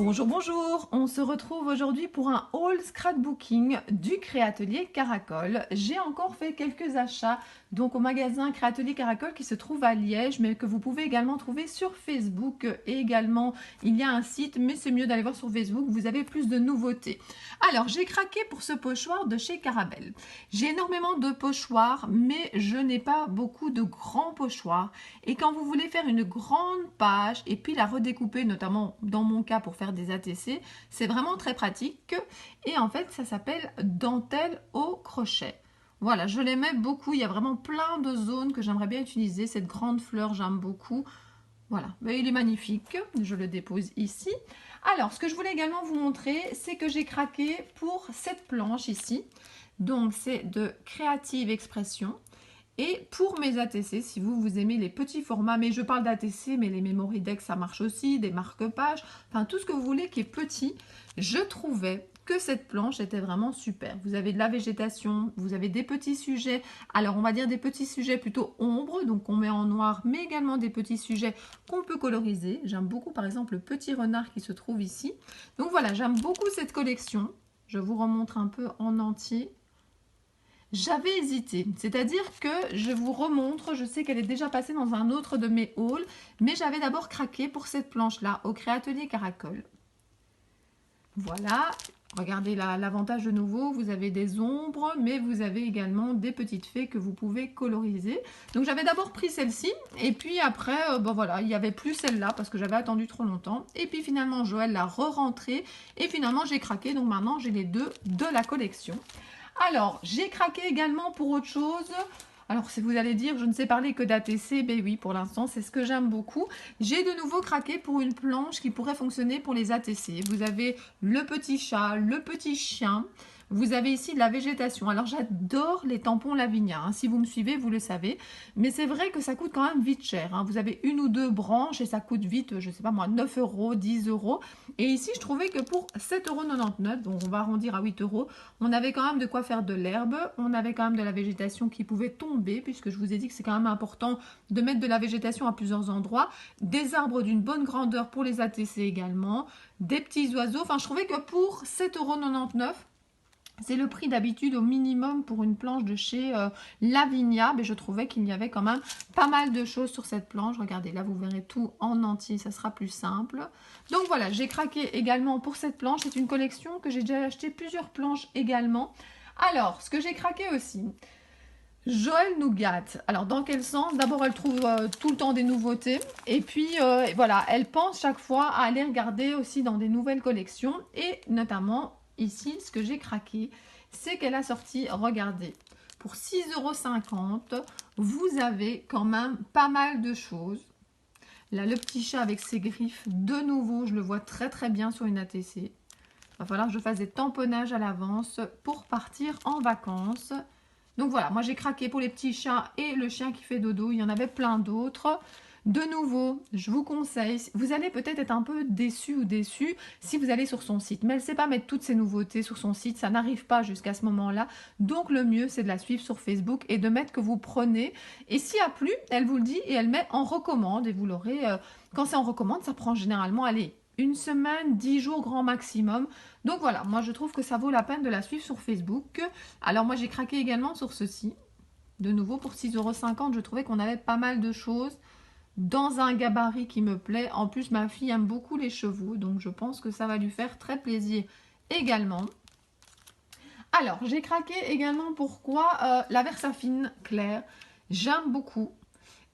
Bonjour, bonjour. On se retrouve aujourd'hui pour un haul scrapbooking du Créatelier Caracol. J'ai encore fait quelques achats donc au magasin Créatelier Caracol qui se trouve à Liège, mais que vous pouvez également trouver sur Facebook. Et également, il y a un site, mais c'est mieux d'aller voir sur Facebook, vous avez plus de nouveautés. Alors, j'ai craqué pour ce pochoir de chez Carabelle. J'ai énormément de pochoirs, mais je n'ai pas beaucoup de grands pochoirs. Et quand vous voulez faire une grande page et puis la redécouper, notamment dans mon cas pour faire des ATC, c'est vraiment très pratique. Et en fait, ça s'appelle dentelle au crochet. Voilà, je l'aimais beaucoup. Il y a vraiment plein de zones que j'aimerais bien utiliser. Cette grande fleur, j'aime beaucoup. Voilà, mais il est magnifique. Je le dépose ici. Alors, ce que je voulais également vous montrer, c'est que j'ai craqué pour cette planche ici. Donc, c'est de Creative Expression. Et pour mes ATC, si vous aimez les petits formats, mais je parle d'ATC, mais les Memory Deck, ça marche aussi, des marque-pages, enfin tout ce que vous voulez qui est petit, je trouvais que cette planche était vraiment super. Vous avez de la végétation, vous avez des petits sujets, alors on va dire des petits sujets plutôt ombre, donc on met en noir, mais également des petits sujets qu'on peut coloriser. J'aime beaucoup par exemple le petit renard qui se trouve ici. Donc voilà, j'aime beaucoup cette collection. Je vous remontre un peu en entier. J'avais hésité, c'est-à-dire que je vous remontre, je sais qu'elle est déjà passée dans un autre de mes hauls, mais j'avais d'abord craqué pour cette planche-là au Créatelier Caracol. Voilà, regardez l'avantage de nouveau, vous avez des ombres, mais vous avez également des petites fées que vous pouvez coloriser. Donc j'avais d'abord pris celle-ci, et puis après, bon voilà, il n'y avait plus celle-là parce que j'avais attendu trop longtemps. Et puis finalement, Joël l'a re-rentrée, et finalement j'ai craqué, donc maintenant j'ai les deux de la collection. Alors, j'ai craqué également pour autre chose. Alors, si vous allez dire, je ne sais parler que d'ATC, ben oui, pour l'instant, c'est ce que j'aime beaucoup. J'ai de nouveau craqué pour une planche qui pourrait fonctionner pour les ATC. Vous avez le petit chat, le petit chien. Vous avez ici de la végétation. Alors, j'adore les tampons Lavinia. Hein. Si vous me suivez, vous le savez. Mais c'est vrai que ça coûte quand même vite cher. Hein. Vous avez une ou deux branches et ça coûte vite, je ne sais pas moi, 9 €, 10 €. Et ici, je trouvais que pour 7,99 €, donc on va arrondir à 8 €, on avait quand même de quoi faire de l'herbe. On avait quand même de la végétation qui pouvait tomber, puisque je vous ai dit que c'est quand même important de mettre de la végétation à plusieurs endroits. Des arbres d'une bonne grandeur pour les ATC également. Des petits oiseaux. Enfin, je trouvais que pour 7,99 €, c'est le prix d'habitude au minimum pour une planche de chez Lavinia, mais je trouvais qu'il y avait quand même pas mal de choses sur cette planche. Regardez, là vous verrez tout en entier, ça sera plus simple. Donc voilà, j'ai craqué également pour cette planche. C'est une collection que j'ai déjà acheté plusieurs planches également. Alors, ce que j'ai craqué aussi, Joël Nougat. Alors, dans quel sens? D'abord, elle trouve tout le temps des nouveautés. Et puis, voilà, elle pense chaque fois à aller regarder aussi dans des nouvelles collections. Et notamment, ici, ce que j'ai craqué, c'est qu'elle a sorti, regardez, pour 6,50 €, vous avez quand même pas mal de choses. Là, le petit chat avec ses griffes, de nouveau, je le vois très très bien sur une ATC. Il va falloir que je fasse des tamponnages à l'avance pour partir en vacances. Donc voilà, moi j'ai craqué pour les petits chats et le chien qui fait dodo. Il y en avait plein d'autres. De nouveau, je vous conseille, vous allez peut-être être un peu déçu ou déçu si vous allez sur son site. Mais elle ne sait pas mettre toutes ces nouveautés sur son site, ça n'arrive pas jusqu'à ce moment-là. Donc le mieux, c'est de la suivre sur Facebook et de mettre que vous prenez. Et s'il n'y a plus, elle vous le dit et elle met en recommande. Et vous l'aurez, quand c'est en recommande, ça prend généralement, allez, une semaine, 10 jours grand maximum. Donc voilà, moi je trouve que ça vaut la peine de la suivre sur Facebook. Alors moi j'ai craqué également sur ceci. De nouveau pour 6,50 €, je trouvais qu'on avait pas mal de choses dans un gabarit qui me plaît. En plus, ma fille aime beaucoup les chevaux, donc je pense que ça va lui faire très plaisir également. Alors, j'ai craqué également pourquoi la Versafine claire. J'aime beaucoup.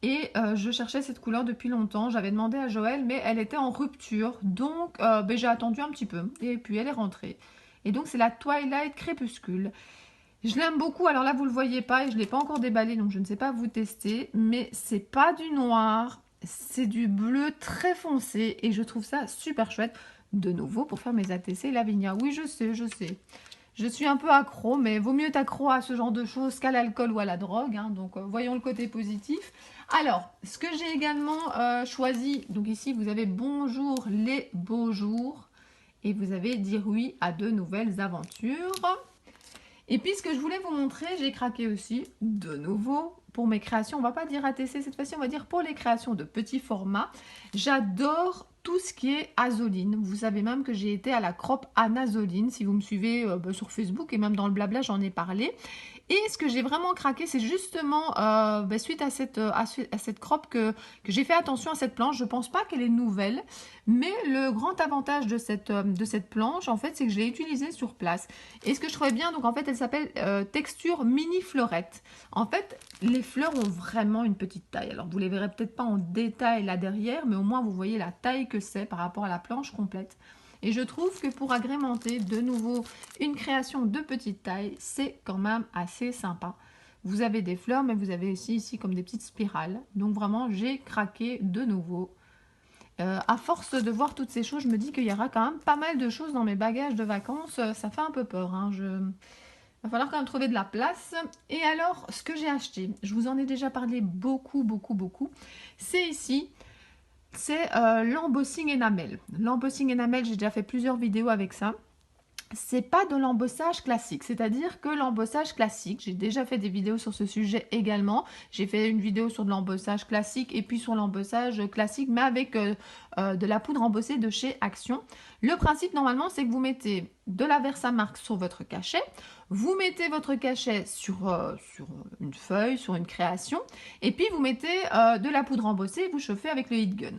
Et je cherchais cette couleur depuis longtemps. J'avais demandé à Joël, mais elle était en rupture. Donc, ben, j'ai attendu un petit peu. Et puis, elle est rentrée. Et donc, c'est la Twilight Crépuscule. Je l'aime beaucoup. Alors là, vous ne le voyez pas et je ne l'ai pas encore déballé. Donc, je ne sais pas vous tester. Mais c'est pas du noir. C'est du bleu très foncé. Et je trouve ça super chouette. De nouveau, pour faire mes ATC Lavinia. Oui, je sais, je sais. Je suis un peu accro, mais vaut mieux être accro à ce genre de choses qu'à l'alcool ou à la drogue. Hein, donc, voyons le côté positif. Alors, ce que j'ai également choisi, donc ici, vous avez Bonjour les beaux jours. Et vous avez Dire oui à de nouvelles aventures. Et puis, ce que je voulais vous montrer, j'ai craqué aussi, de nouveau, pour mes créations, on va pas dire ATC cette fois-ci, on va dire pour les créations de petits formats. J'adore tout ce qui est azoline. Vous savez même que j'ai été à la crop anazoline, si vous me suivez sur Facebook et même dans le blabla, j'en ai parlé. Et ce que j'ai vraiment craqué, c'est justement suite à cette crop que j'ai fait attention à cette planche. Je pense pas qu'elle est nouvelle, mais le grand avantage de cette planche, en fait, c'est que je l'ai utilisée sur place. Et ce que je trouvais bien, donc en fait, elle s'appelle texture mini fleurette. En fait, les fleurs ont vraiment une petite taille. Alors, vous les verrez peut-être pas en détail là derrière, mais au moins vous voyez la taille que c'est par rapport à la planche complète. Et je trouve que pour agrémenter de nouveau une création de petite taille, c'est quand même assez sympa. Vous avez des fleurs, mais vous avez aussi ici comme des petites spirales. Donc vraiment, j'ai craqué de nouveau. À force de voir toutes ces choses, je me dis qu'il y aura quand même pas mal de choses dans mes bagages de vacances. Ça fait un peu peur, hein. Il va falloir quand même trouver de la place. Et alors, ce que j'ai acheté, je vous en ai déjà parlé beaucoup, c'est ici. C'est l'embossing enamel. L'embossing enamel, j'ai déjà fait plusieurs vidéos avec ça. C'est pas de l'embossage classique, c'est-à-dire que l'embossage classique, j'ai déjà fait des vidéos sur ce sujet également. J'ai fait une vidéo sur de l'embossage classique et puis sur l'embossage classique, mais avec de la poudre embossée de chez Action. Le principe, normalement, c'est que vous mettez de la Versamark sur votre cachet, vous mettez votre cachet sur une feuille, sur une création, et puis vous mettez de la poudre embossée et vous chauffez avec le heat gun.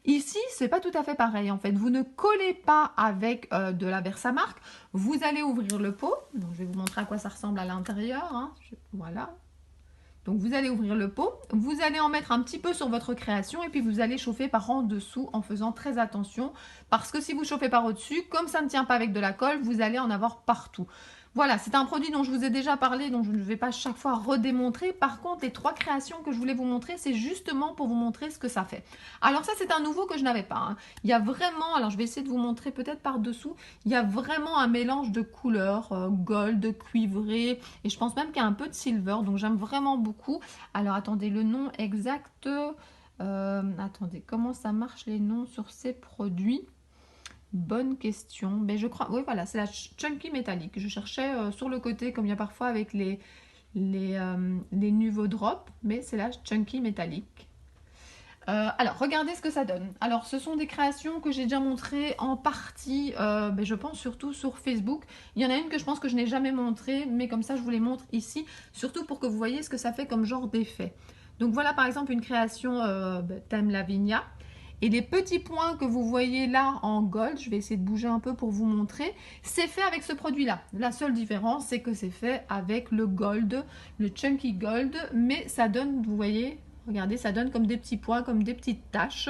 Ici, c'est pas tout à fait pareil en fait. Vous ne collez pas avec de la Versamark. Vous allez ouvrir le pot. Donc, je vais vous montrer à quoi ça ressemble à l'intérieur. Hein. Voilà. Donc, vous allez ouvrir le pot. Vous allez en mettre un petit peu sur votre création et puis vous allez chauffer par en dessous en faisant très attention. Parce que si vous chauffez par au-dessus, comme ça ne tient pas avec de la colle, vous allez en avoir partout. Voilà, c'est un produit dont je vous ai déjà parlé, dont je ne vais pas chaque fois redémontrer. Par contre, les 3 créations que je voulais vous montrer, c'est justement pour vous montrer ce que ça fait. Alors ça, c'est un nouveau que je n'avais pas. Hein. Il y a vraiment, alors je vais essayer de vous montrer peut-être par-dessous, il y a vraiment un mélange de couleurs, gold, cuivré, et je pense même qu'il y a un peu de silver, donc j'aime vraiment beaucoup. Alors attendez, le nom exact, attendez, comment ça marche les noms sur ces produits ? Bonne question. Mais je crois, oui voilà, c'est la Chunky métallique. Je cherchais sur le côté, comme il y a parfois avec les Nuvo Drop, mais c'est la Chunky métallique. Alors, regardez ce que ça donne. Alors, ce sont des créations que j'ai déjà montrées en partie, je pense surtout sur Facebook. Il y en a une que je pense que je n'ai jamais montrée, mais comme ça, je vous les montre ici, surtout pour que vous voyez ce que ça fait comme genre d'effet. Donc, voilà par exemple une création Thème Lavinia. Et les petits points que vous voyez là en gold, je vais essayer de bouger un peu pour vous montrer, c'est fait avec ce produit-là. La seule différence, c'est que c'est fait avec le gold, le Chunky Gold, mais ça donne, vous voyez, regardez, ça donne comme des petits points, comme des petites taches.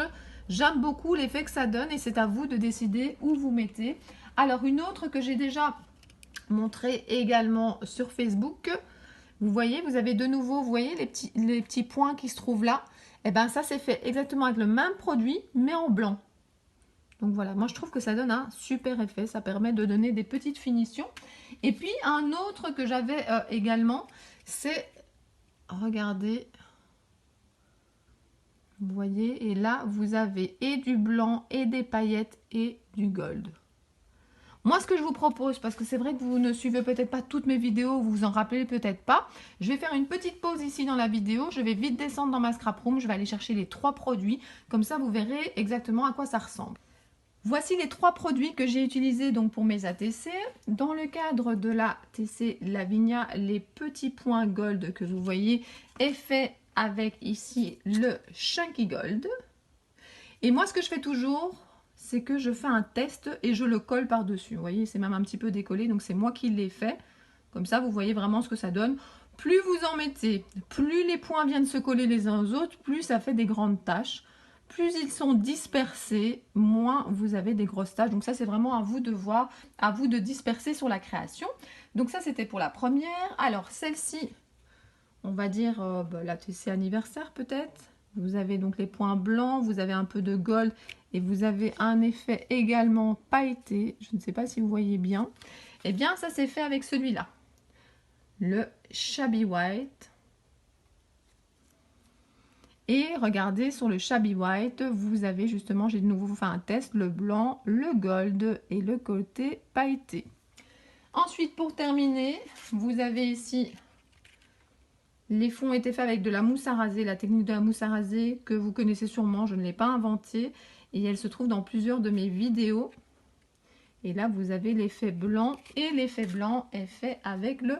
J'aime beaucoup l'effet que ça donne et c'est à vous de décider où vous mettez. Alors, une autre que j'ai déjà montrée également sur Facebook, vous voyez, vous avez de nouveau, vous voyez les petits points qui se trouvent là. Et bien ça c'est fait exactement avec le même produit mais en blanc. Donc voilà, moi je trouve que ça donne un super effet, ça permet de donner des petites finitions. Et puis un autre que j'avais également, c'est, regardez, vous voyez, et là vous avez et du blanc et des paillettes et du gold. Moi, ce que je vous propose, parce que c'est vrai que vous ne suivez peut-être pas toutes mes vidéos, vous vous en rappelez peut-être pas, je vais faire une petite pause ici dans la vidéo, je vais vite descendre dans ma scrap room, je vais aller chercher les 3 produits, comme ça vous verrez exactement à quoi ça ressemble. Voici les 3 produits que j'ai utilisés donc pour mes ATC. Dans le cadre de la TC Lavinia, les petits points gold que vous voyez est fait avec ici le Chunky Gold. Et moi, ce que je fais toujours, c'est que je fais un test et je le colle par-dessus. Vous voyez, c'est même un petit peu décollé, donc c'est moi qui l'ai fait. Comme ça, vous voyez vraiment ce que ça donne. Plus vous en mettez, plus les points viennent se coller les uns aux autres, plus ça fait des grandes taches. Plus ils sont dispersés, moins vous avez des grosses taches. Donc ça, c'est vraiment à vous de voir, à vous de disperser sur la création. Donc ça, c'était pour la première. Alors, celle-ci, on va dire la TC anniversaire peut-être. Vous avez donc les points blancs, vous avez un peu de gold et vous avez un effet également pailleté. Je ne sais pas si vous voyez bien. Eh bien, ça c'est fait avec celui-là. Le Shabby White. Et regardez, sur le Shabby White, vous avez justement, j'ai de nouveau fait un test, le blanc, le gold et le côté pailleté. Ensuite, pour terminer, vous avez ici Les fonds étaient faits avec de la mousse à raser, la technique de la mousse à raser que vous connaissez sûrement, je ne l'ai pas inventée. Et elle se trouve dans plusieurs de mes vidéos. Et là, vous avez l'effet blanc. Et l'effet blanc est fait avec le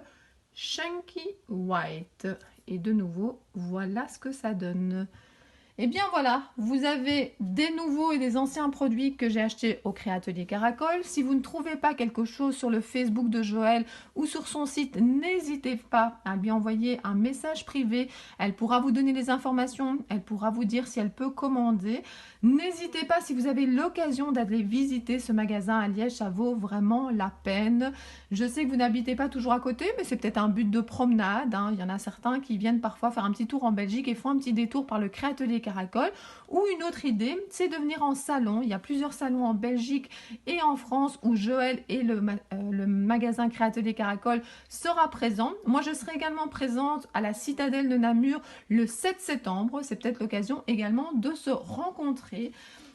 Chunky White. Et de nouveau, voilà ce que ça donne. Et bien voilà, vous avez des nouveaux et des anciens produits que j'ai achetés au Créatelier Caracol. Si vous ne trouvez pas quelque chose sur le Facebook de Joëlle ou sur son site, n'hésitez pas à lui envoyer un message privé. Elle pourra vous donner les informations, elle pourra vous dire si elle peut commander. N'hésitez pas, si vous avez l'occasion d'aller visiter ce magasin à Liège, ça vaut vraiment la peine. Je sais que vous n'habitez pas toujours à côté, mais c'est peut-être un but de promenade, hein. Il y en a certains qui viennent parfois faire un petit tour en Belgique et font un petit détour par le Créatelier Caracol. Ou une autre idée, c'est de venir en salon. Il y a plusieurs salons en Belgique et en France où Joëlle et le magasin Créatelier Caracol sera présent. Moi, je serai également présente à la Citadelle de Namur le 7 septembre. C'est peut-être l'occasion également de se rencontrer.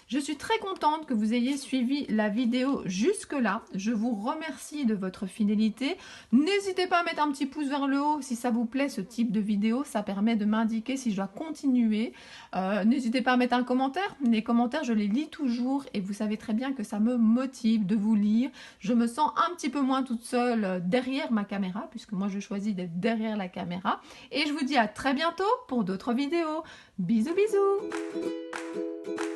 Je suis très contente que vous ayez suivi la vidéo jusque-là. Je vous remercie de votre fidélité. N'hésitez pas à mettre un petit pouce vers le haut si ça vous plaît ce type de vidéo. Ça permet de m'indiquer si je dois continuer. N'hésitez pas à mettre un commentaire. Les commentaires, je les lis toujours et vous savez très bien que ça me motive de vous lire. Je me sens un petit peu moins toute seule derrière ma caméra puisque moi je choisis d'être derrière la caméra. Et je vous dis à très bientôt pour d'autres vidéos. Bisous bisous.